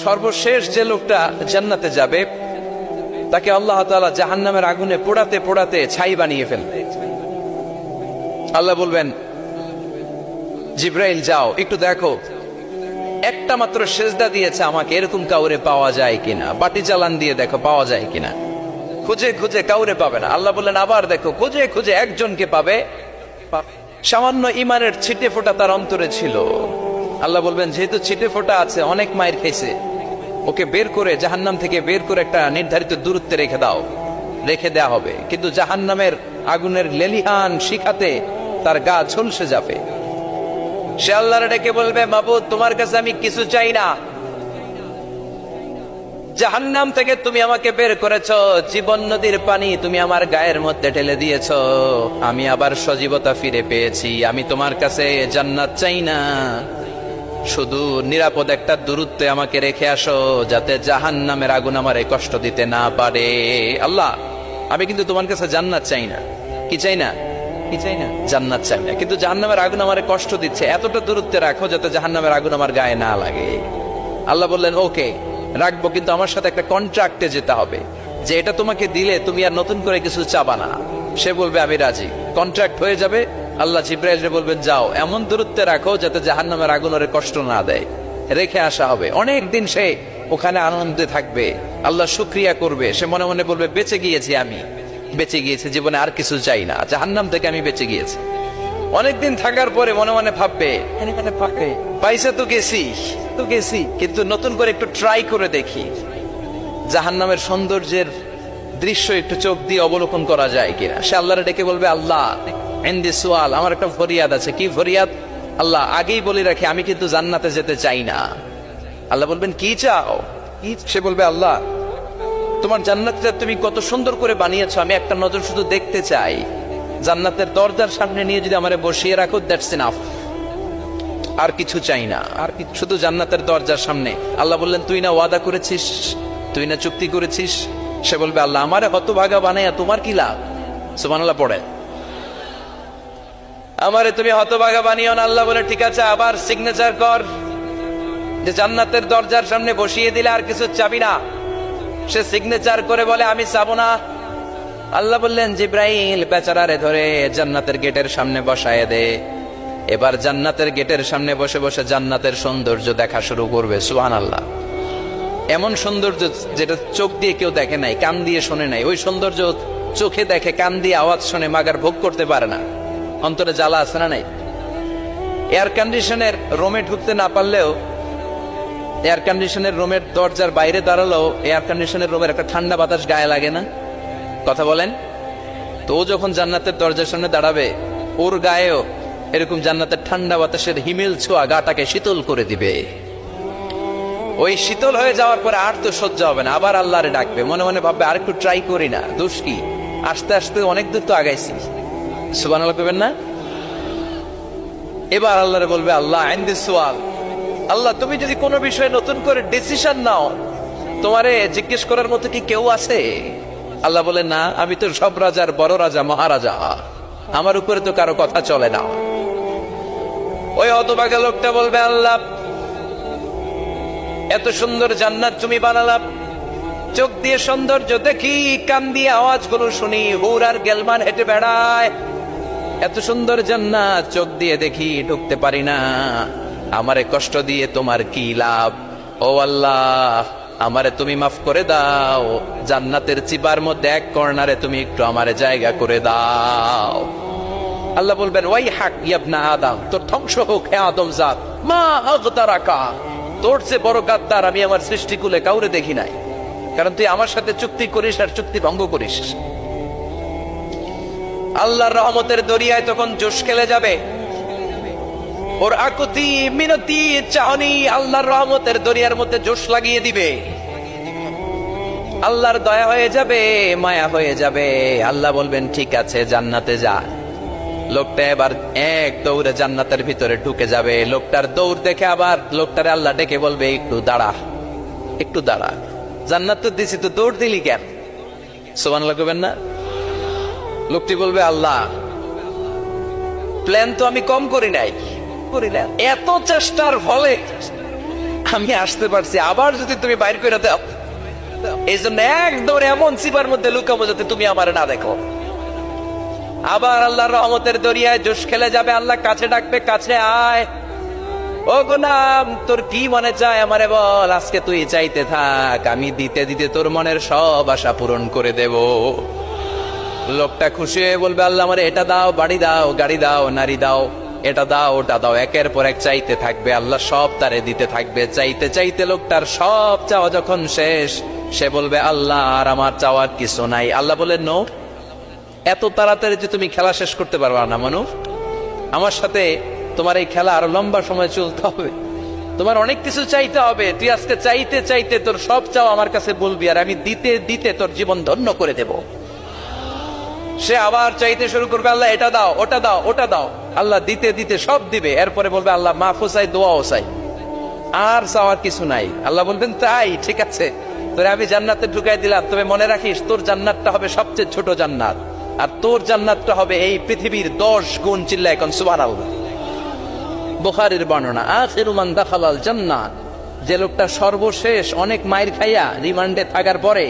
সর্বশেষ যে লোকটা জান্নাতে যাবে তাকে আল্লাহ তাআলা জাহান্নামের আগুনে পোড়াতে পোড়াতে ছাই বানিয়ে ফেলবে। আল্লাহ বলবেন, জিব্রাইল যাও একটু দেখো, একটা মাত্র সেজদা দিয়েছে আমাকে, এরকম কাউরে পাওয়া যায় কিনা, বাটি চালান দিয়ে দেখো পাওয়া যায় কিনা। খুঁজে খুঁজে কাউরে পাবে না। আল্লাহ বললেন আবার দেখো, খুঁজে খুঁজে একজনকে পাবে, সামান্য ইমানের ছিটে ফোঁটা তার অন্তরে ছিল। আল্লাহ বলবেন যেহেতু ছিটে ফোঁটা আছে, অনেক মায়ের খেয়েছে, ওকে বের করে জাহান্নাম থেকে বের করে একটা নির্ধারিত দূরত্বে রেখে দাও। রেখে দেয়া হবে, কিন্তু জাহান্নামের আগুনের লেলিহান শিখাতে তার গা ঝলসে যাবে। সে আল্লাহর ডেকে বলবে, মাবুদ তোমার কাছে আমি কিছু চাই না, জাহান্নাম থেকে তুমি আমাকে বের করেছো, জীবন নদীর পানি তুমি আমার গায়ের মধ্যে ঢেলে দিয়েছো, আমি আবার সজীবতা ফিরে পেয়েছি, আমি তোমার কাছে জান্নাত চাই না, শুধু নিরাপদ একটা দূরত্বে আমাকে রেখে আসো, যাতে জাহান্নামের আগুন আমারে কষ্ট দিতে না পারে। আল্লাহ আমি কিন্তু তোমার কাছে জান্নাত চাই না। কি চাই না? কি চাই না? জান্নাত চাই না, কিন্তু জাহান্নামের আগুন আমারে কষ্ট দিচ্ছে, এতটা দূরত্বে রাখো যাতে জাহান্নামের আগুন আমার গায়ে না লাগে। আল্লাহ বললেন ওকে রাখবো, কিন্তু আমার সাথে একটা কন্ট্রাক্টে যেতে হবে, যে এটা তোমাকে দিলে তুমি আর নতুন করে কিছু চাবা না। সে বলবে আমি রাজি, কন্ট্রাক্ট হয়ে যাবে। আল্লাহ জিব্রাইলকে বলবেন যাও এমন দূরত্বে রাখো যাতে জাহান্নামের আগুন ওরে কষ্ট না দেয়। রেখে আসা হবে, অনেক দিন সে ওখানে আনন্দে থাকবে, আল্লাহ শুকরিয়া করবে। সে মনে মনে বলবে বেঁচে গিয়েছি, আমি বেঁচে গিয়েছি, জীবনে আর কিছু চাই না, জাহান্নাম থেকে আমি বেঁচে গিয়েছি। অনেকদিন থাকার পরে মনে মনে ভাববে পাইসা তো গেছি, কিন্তু নতুন করে একটু ট্রাই করে দেখি, জাহান্নামের সৌন্দর্যের দৃশ্য একটু চোখ দিয়ে অবলোকন করা যায় কিনা। সে আল্লাহরে ডেকে বলবে, আল্লাহ ইনদি সুআল, আমার একটা ফরিয়াদ আছে। কি ফরিয়াদ? আল্লাহ আগেই বলে রাখি আমি কিন্তু জান্নাতে যেতে চাই না। আল্লাহ বলবেন কি চাও? সে বলবে আল্লাহ তোমার জান্নাতটা তুমি কত সুন্দর করে বানিয়েছো, আমি একটা নজর শুধু দেখতে চাই, জান্নাতের দরজার সামনে নিয়ে যদি আমারে বসিয়ে রাখো, দ্যাটস এনাফ, আর কিছু চাই না, আর শুধু জান্নাতের দরজার সামনে। আল্লাহ বললেন তুই না ওয়াদা করেছিস, তুই না চুক্তি করেছিস। সে বলবে আল্লাহ আমারে হতভাগা বানাইয়া তোমার কি লাভ? সুবহানাল্লাহ পড়ে, আমারে তুমি হতভাগা বানিও না। আল্লাহ বলে ঠিক আছে, আবার সিগনেচার কর যে জান্নাতের দরজার সামনে বসিয়ে দিলে আর কিছু চাবি না। সে সিগনেচার করে বলে আমি চাবো না। আল্লাহ বললেন জিব্রাইল বেচারারে ধরে জান্নাতের গেটের সামনে বসায় দে। এবার জান্নাতের গেটের সামনে বসে বসে জান্নাতের সৌন্দর্য দেখা শুরু করবে। সুবহানাল্লাহ, এমন সৌন্দর্য যেটা চোখ দিয়ে কেউ দেখে নাই, কান দিয়ে শোনে নাই, ওই সৌন্দর্য চোখে দেখে, কান দিয়ে আওয়াজ শোনে, মাগার ভোগ করতে পারে না, অন্তরে জ্বালা আছে না নাই? এয়ার কন্ডিশনের রুমে ঢুকতে না পারলেও, এয়ার কন্ডিশনের রুমের দরজার বাইরে দাঁড়ালেও এয়ার কন্ডিশনের রুমের একটা ঠান্ডা বাতাস গায়ে লাগে না? কথা বলেন তো। ও যখন জান্নাতের দরজার সামনে দাঁড়াবে, ওর গায়েও এরকম জান্নাতের ঠান্ডা বাতাসের হিমেল ছোঁয়া গাটাকে শীতল করে দিবে। ওই শীতল হয়ে যাওয়ার পরে আর তো সহ্য হবে না, আবার আল্লাহরে ডাকবে, মনে মনে ভাববে আর একটু ট্রাই করি না, দোষ কি, আস্তে আস্তে অনেক দূর তো আগাইছি। সুবহানাল্লাহ কইবেন না? এবার আল্লাহরে বলবে আল্লাহ ইনদি সুআল, আল্লাহ তুমি যদি কোনো বিষয়ে নতুন করে ডিসিশন নাও, তোমারে জিজ্ঞেস করার মতো কি কেউ আছে? আল্লাহ বলে না, আমি তো সব রাজার বড় রাজা, মহারাজা, আমার উপরে তো কারো কথা চলে না। ওই হতভাগা লোকটা বলবে আল্লাহ এত সুন্দর জান্নাত তুমি বানালাম, চোখ দিয়ে সৌন্দর্য দেখি, কান দিয়ে আওয়াজগুলো শুনি, হুর আর গেলমান হেঁটে বেড়ায়, এত সুন্দর জান্নাত চোখ দিয়ে দেখি, ঢুকতে পারি না, আমারে কষ্ট দিয়ে তোমার কি লাভ? ও আল্লাহ আমারে তুমি মাফ করে দাও, জান্নাতের চিপার মধ্যে এক কর্নারে তুমি একটু আমারে জায়গা করে দাও। আল্লাহ বলবেন ওয়াই হাক ইবনা আদম, তোর ধ্বংস হোক হে আদম জাত, মা আগতারাকা, তোর চেয়ে বড় গাদ্দার আমি আমার সৃষ্টিকুলে কাউরে দেখি নাই, কারণ তুই আমার সাথে চুক্তি করিস আর চুক্তি ভঙ্গ করিস। আল্লাহর রহমতের দরিয়ায় তখন জোশ খেলে যাবে, ওর আকুতি মিনতি চাহনি আল্লাহর রহমতের দরিয়ার মধ্যে জোশ লাগিয়ে দিবে। আল্লাহর দয়া হয়ে যাবে, মায়া হয়ে যাবে। আল্লাহ বলবেন ঠিক আছে জান্নাতে যা। লোকটা এবার এক দৌড়ে জান্নাতের ভিতরে ঢুকে যাবে। লোকটার দৌড় দেখে আবার লোকটারে আল্লাহ ডেকে বলবে একটু দাঁড়া, একটু দাঁড়া, জান্নাত তো দিছি, তো দৌড় দিলি কেন? সুবহানাল্লাহ কইবেন না? লোকটি বলবে আল্লাহ প্ল্যান তো আমি কম করি নাই, এত চেষ্টার ফলে আমি আসতে পারছি, আবার যদি তুমি বাইর করে দাও, এই জন্য একদম এমন চিপার মধ্যে লুকাবো যাতে তুমি আমার না দেখো। আবার আল্লাহর রহমতের দরিয়ায় জোশ খেলে যাবে, আল্লাহ কাছে ডাকবে, কাছে আয়, ও গোলাম তোর কি মনে চায় আমারে বল, আজকে তুই চাইতে থাক, আমি দিতে দিতে তোর মনের সব আশা পূরণ করে দেব। লোকটা খুশি হয়ে বলবে, আল্লাহ আমারে এটা দাও, বাড়ি দাও, গাড়ি দাও, নারী দাও, এটা দাও, ওটা দাও, একের পর এক চাইতে থাকবে, আল্লাহ সব তারে দিতে থাকবে। চাইতে চাইতে লোকটার সব চাওয়া যখন শেষ, সে বলবে, আল্লাহ আর আমার চাওয়ার কিছু নাই। আল্লাহ বলেন, নো, এত তাড়াতাড়ি যে তুমি খেলা শেষ করতে পারবা না মানুষ, আমার সাথে তোমার এই খেলা আরো লম্বা সময় চলতে হবে, তোমার অনেক কিছু চাইতে হবে। তুই আজকে চাইতে চাইতে তোর সব চাও আমার কাছে বলবি, আর আমি দিতে দিতে তোর জীবন ধন্য করে দেব। সে আবার চাইতে শুরু করবে, আল্লাহ এটা দাও, ওটা দাও, ওটা দাও, আল্লাহ দিতে দিতে সব দিবে। এরপরে বলবে, আল্লাহ মাফও চাই, দোয়াও চাই, আর চাওয়ার কিছু নাই। আল্লাহ বলবেন, তাই ঠিক আছে, তোরে আমি জান্নাতে ঢুকাই দিলাম, তবে মনে রাখিস তোর জান্নাতটা হবে সবচেয়ে ছোট জান্নাত, আর তোর জান্নাতটা হবে এই পৃথিবীর 10 গুণ। চিল্লা এখন সুবহানাল্লাহ। বুখারীর বর্ণনা, আখিরু মান দাখালাল জান্নাহ, যে লোকটা সর্বশেষ অনেক মাইর খাইয়া রিমান্ডে থাকার পরে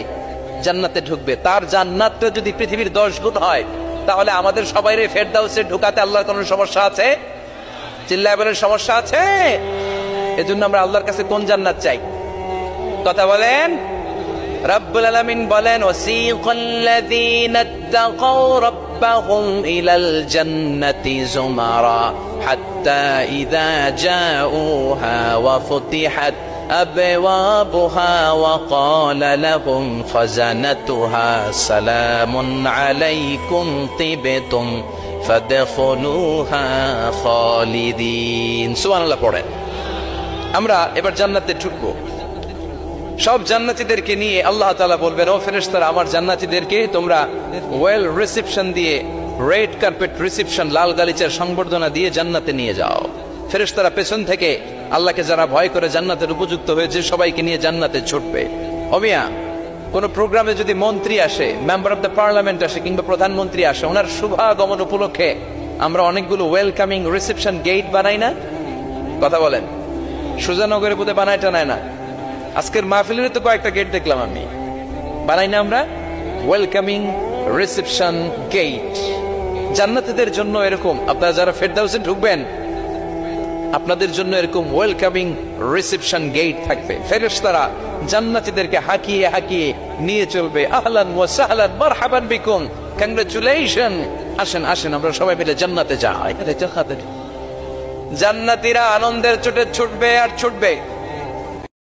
জান্নাতে ঢুকবে, তার জান্নাতটা যদি পৃথিবীর 10 গুণ হয়, তাহলে আমাদের সবাইরে ফেরদাউসে ঢুকাতে আল্লাহর কোনো সমস্যা আছে? চিল্লায় বলেন, সমস্যা আছে? এজন্য আমরা আল্লাহর কাছে কোন জান্নাত চাই? কথা বলেন। রব্বুল আলামিন বলেন, ওয়াসিকাল্লাযীনা ইত্তাকাউ রাব্বাহুম ইলাল জান্নাতি যুমারা হাত্তা ইযা জাউহা ওয়া ফুতিহাত আবওয়াবুহা ওয়া ক্বালা লাহুম খাযানাতুহা সালামুন আলাইকুম তিবতুম ফাদখুলুহা খালিদিন। সুবহানাল্লাহ পড়েন। আমরা এবার জান্নাতে ঢুকবো। সব জান্নাতীদেরকে নিয়ে আল্লাহ তাআলা বলবেন, ও ফেরেশতারা, আমার জান্নাতীদেরকে তোমরা ওয়েল রিসেপশন দিয়ে, রেড কার্পেট রিসেপশন, লাল গালিচার সংবর্ধনা দিয়ে জান্নাতে নিয়ে যাও। ফেরেশতারা পেছন থেকে আল্লাহকে যারা ভয় করে জান্নাতের উপযুক্ত হয়েছে সবাইকে নিয়ে জান্নাতে ছুটবে। অমিয়া, কোন প্রোগ্রামে যদি মন্ত্রী আসে, মেম্বার অফ দ্য পার্লামেন্ট আসে, কিংবা প্রধানমন্ত্রী আসে, ওনার শুভাগমন উপলক্ষে আমরা অনেকগুলো ওয়েলকামিং রিসেপশন গেট বানাই না? কথা বলেন। সুজানগরে বোধহয় বানায় টানায় না, আজকের মাহফিলের তো কয়েকটা গেট দেখলাম আমি, বানাই না আমরা ওয়েলকামিং রিসেপশন গেট। জান্নাতীদের জন্য এরকম, আপনারা যারা ফেরদাউসে ঢুকবেন আপনাদের জন্য এরকম ওয়েলকামিং রিসেপশন গেট থাকবে। ফেরেশতারা জান্নাতীদেরকে হাঁকিয়ে হাঁকিয়ে নিয়ে চলবে, আহলান ওয়া সাহলান মারহাবান বিকুম, কংগ্রাচুলেশন, আসেন আসেন আমরা সবাই মিলে জান্নাতে যাই। জান্নাতীরা আনন্দের চোটে ছুটবে আর ছুটবে।